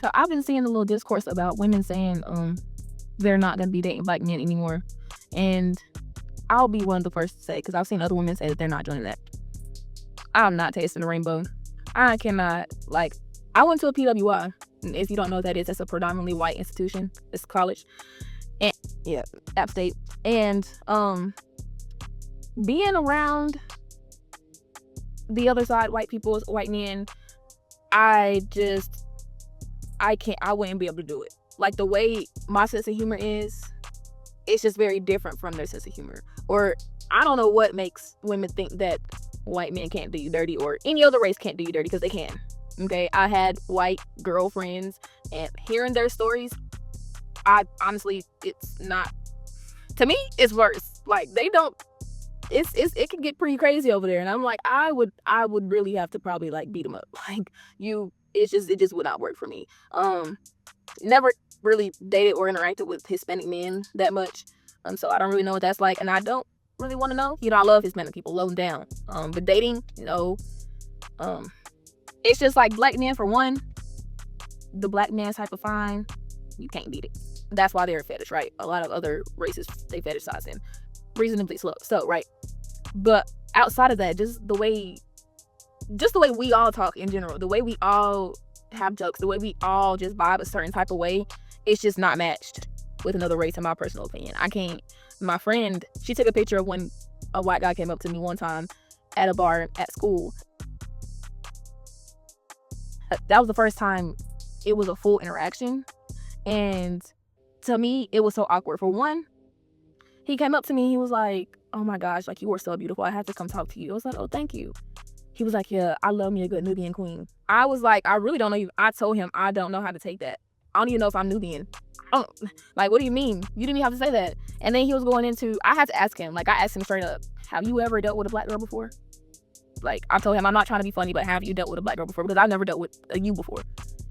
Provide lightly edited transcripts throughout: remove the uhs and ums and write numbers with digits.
So I've been seeing a little discourse about women saying they're not going to be dating black men anymore. And I'll be one of the first to say, because I've seen other women say that they're not doing that. I'm not tasting the rainbow. I cannot, like, I went to a PWI. If you don't know what that is, that's a predominantly white institution. It's college. And yeah, App State. And being around the other side, white people, white men, I wouldn't be able to do it. Like, the way my sense of humor is, it's just very different from their sense of humor. Or I don't know what makes women think that white men can't do you dirty, or any other race can't do you dirty, because they can. Okay, I had white girlfriends, and hearing their stories, I honestly, it's not, to me, it's worse. Like, they don't, it can get pretty crazy over there, and I'm like, I would really have to probably like beat them up. Like, it just would not work for me. Never really dated or interacted with Hispanic men that much, so I don't really know what that's like, and I don't really want to know. I love Hispanic people, low down, but dating, no. It's just like black men, for one, the black man's type of fine, you can't beat it. That's why they're a fetish, right? A lot of other races, they fetishize him reasonably slow, so right. But outside of that, just the way we all talk in general, the way we all have jokes, the way we all just vibe a certain type of way, it's just not matched with another race, in my personal opinion. I can't. My friend, she took a picture of when a white guy came up to me one time at a bar at school. That was the first time it was a full interaction, and to me, it was so awkward. For one, he came up to me, he was like, "Oh my gosh, like, you are so beautiful. I have to come talk to you." I was like, "Oh, thank you." He was like, "Yeah, I love me a good Nubian queen." I was like, I really don't know. I told him I don't know how to take that. I don't even know if I'm Nubian. Like, what do you mean? You didn't even have to say that. And then he was going into, I had to ask him, like, I asked him straight up, "Have you ever dealt with a black girl before?" Like, I told him, I'm not trying to be funny, but have you dealt with a black girl before? Because I've never dealt with you before.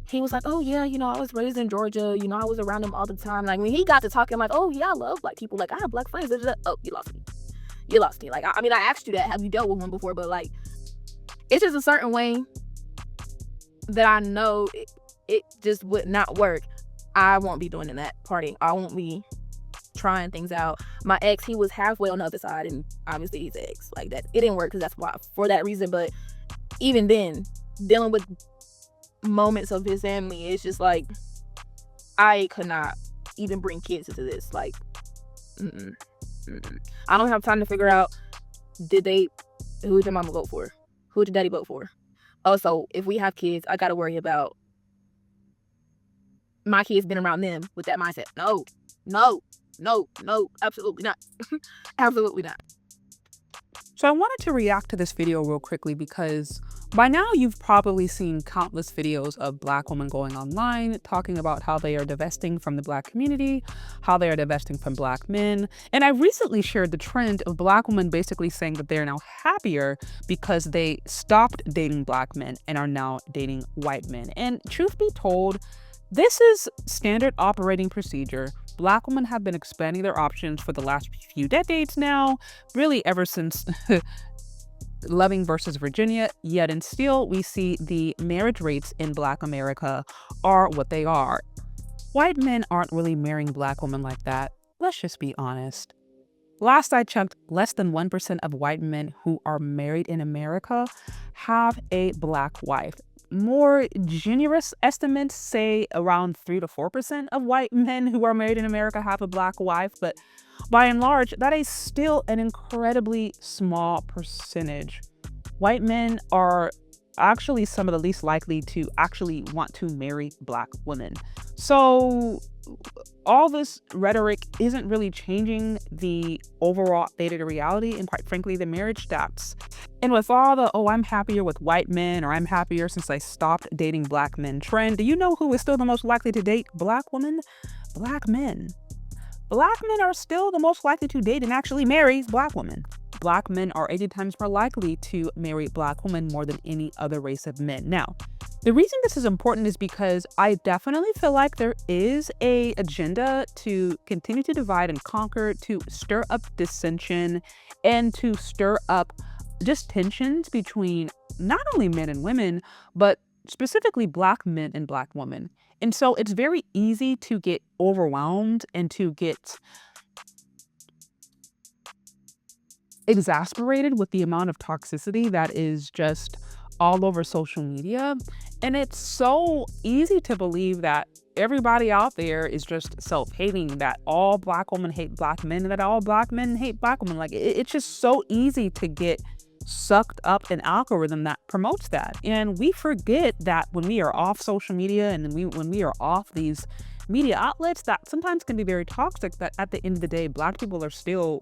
He was like, "Oh yeah, I was raised in Georgia, I was around them all the time." Like, when he got to talking, I'm like, "Oh yeah, I love black people. Like, I have black friends." Oh, you lost me. Like, I mean, I asked you that, have you dealt with one before? But like, it's just a certain way that I know it just would not work. I won't be doing in that party. I won't be trying things out. My ex, he was halfway on the other side, and obviously he's ex. Like, that, it didn't work because that's why, for that reason. But even then, dealing with moments of his family, it's just like, I could not even bring kids into this. Like, I don't have time to figure out, who did your mama vote for? Who did daddy vote for? Also, if we have kids, I gotta worry about my kids being around them with that mindset. No, absolutely not. Absolutely not. So I wanted to react to this video real quickly because by now you've probably seen countless videos of black women going online talking about how they are divesting from the black community, how they are divesting from black men. And I recently shared the trend of black women basically saying that they are now happier because they stopped dating black men and are now dating white men. And truth be told, this is standard operating procedure. Black women have been expanding their options for the last few decades now, really ever since Loving versus Virginia, yet and still we see the marriage rates in Black America are what they are. White men aren't really marrying black women like that. Let's just be honest. Last I checked, less than 1% of white men who are married in America have a black wife. More generous estimates say around 3 to 4% of white men who are married in America have a black wife, but by and large, that is still an incredibly small percentage. White men are actually some of the least likely to actually want to marry black women. So all this rhetoric isn't really changing the overall data reality and, quite frankly, the marriage stats. And with all the, "Oh, I'm happier with white men," or "I'm happier since I stopped dating black men" trend, do you know who is still the most likely to date black women? Black men. Black men are still the most likely to date and actually marry black women. Black men are 80 times more likely to marry black women more than any other race of men. Now, the reason this is important is because I definitely feel like there is an agenda to continue to divide and conquer, to stir up dissension, and to stir up just tensions between not only men and women, but specifically Black men and Black women. And so it's very easy to get overwhelmed and to get exasperated with the amount of toxicity that is just all over social media. And it's so easy to believe that everybody out there is just self-hating, that all Black women hate Black men, and that all Black men hate Black women. Like it's just so easy to get sucked up an algorithm that promotes that. And we forget that when we are off social media and when we are off these media outlets, that sometimes can be very toxic, that at the end of the day, Black people are still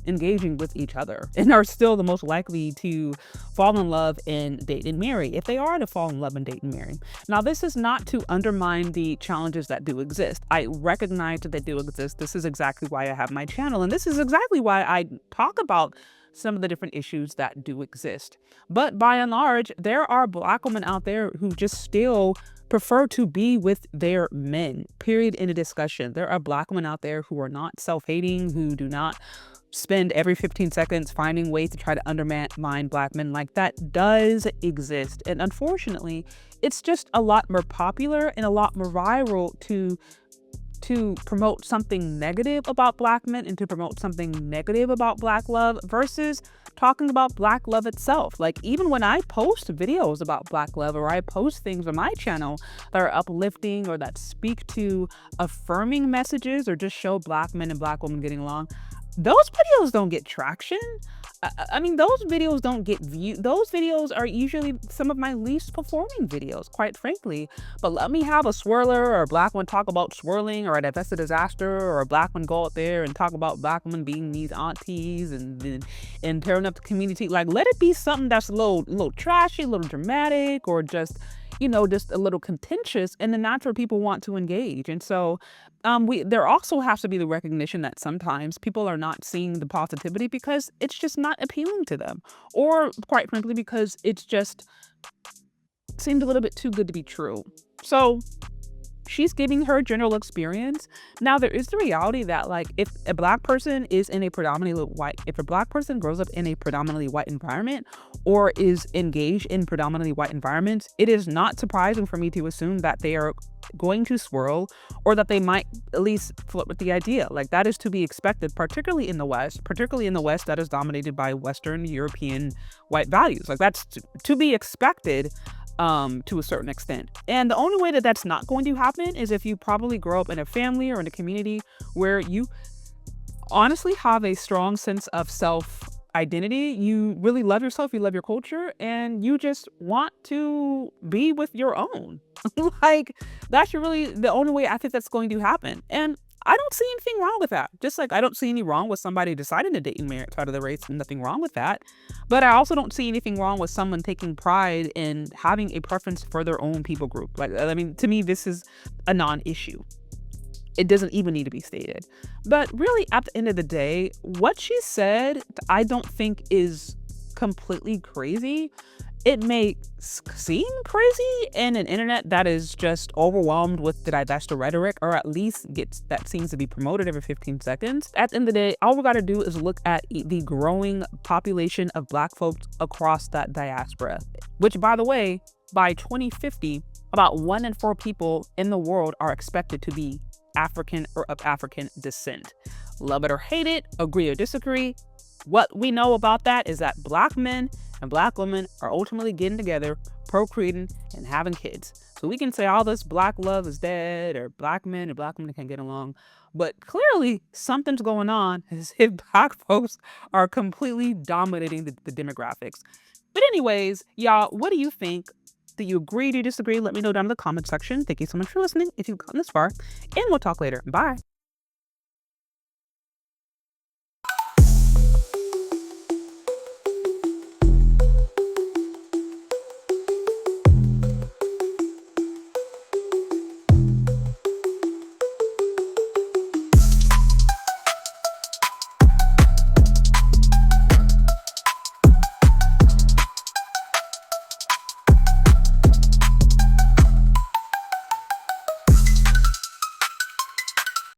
engaging with each other and are still the most likely to fall in love and date and marry, if they are to fall in love and date and marry. Now, this is not to undermine the challenges that do exist. I recognize that they do exist. This is exactly why I have my channel, and this is exactly why I talk about some of the different issues that do exist. But by and large, there are Black women out there who just still prefer to be with their men, period, in a discussion. There are Black women out there who are not self-hating, who do not spend every 15 seconds finding ways to try to undermine Black men. Like, that does exist. And unfortunately, it's just a lot more popular and a lot more viral to promote something negative about Black men and to promote something negative about Black love versus talking about Black love itself. Like, even when I post videos about Black love, or I post things on my channel that are uplifting or that speak to affirming messages or just show Black men and Black women getting along, those videos don't get traction. I mean, those videos don't get viewed. Those videos are usually some of my least performing videos, quite frankly. But let me have a swirler or a Black one talk about swirling, or a divest disaster, or a Black one go out there and talk about Black women being these aunties and tearing up the community. Like, let it be something that's a little trashy, a little dramatic, or just, just a little contentious, and then that's where people want to engage. And so there also has to be the recognition that sometimes people are not seeing the positivity because it's just not appealing to them, or quite frankly, because it's just seemed a little bit too good to be true. So she's giving her general experience. Now, there is the reality that, like, if a Black person is in a predominantly white, if a Black person grows up in a predominantly white environment or is engaged in predominantly white environments, it is not surprising for me to assume that they are going to swirl, or that they might at least flirt with the idea. Like, that is to be expected, particularly in the West that is dominated by Western European white values. Like, that's to be expected to a certain extent. And the only way that that's not going to happen is if you probably grow up in a family or in a community where you honestly have a strong sense of self identity. You really love yourself, you love your culture, and you just want to be with your own. Like, that's really the only way I think that's going to happen. And I don't see anything wrong with that. Just like I don't see any wrong with somebody deciding to date and marry outside of the race. Nothing wrong with that. But I also don't see anything wrong with someone taking pride in having a preference for their own people group. Like, I mean, to me, this is a non-issue. It doesn't even need to be stated. But really, at the end of the day, what she said, I don't think is completely crazy. It may seem crazy in an internet that is just overwhelmed with the divest rhetoric, or at least that seems to be promoted every 15 seconds. At the end of the day, all we got to do is look at the growing population of Black folks across that diaspora, which, by the way, by 2050, about 1 in 4 people in the world are expected to be African or of African descent. Love it or hate it, agree or disagree, what we know about that is that Black men and Black women are ultimately getting together, procreating, and having kids. So we can say all this Black love is dead, or Black men and Black women can't get along, but clearly something's going on as if Black folks are completely dominating the demographics. But anyways, y'all, what do you think? Do you agree? Do you disagree? Let me know down in the comment section. Thank you so much for listening if you've gotten this far, and we'll talk later. Bye.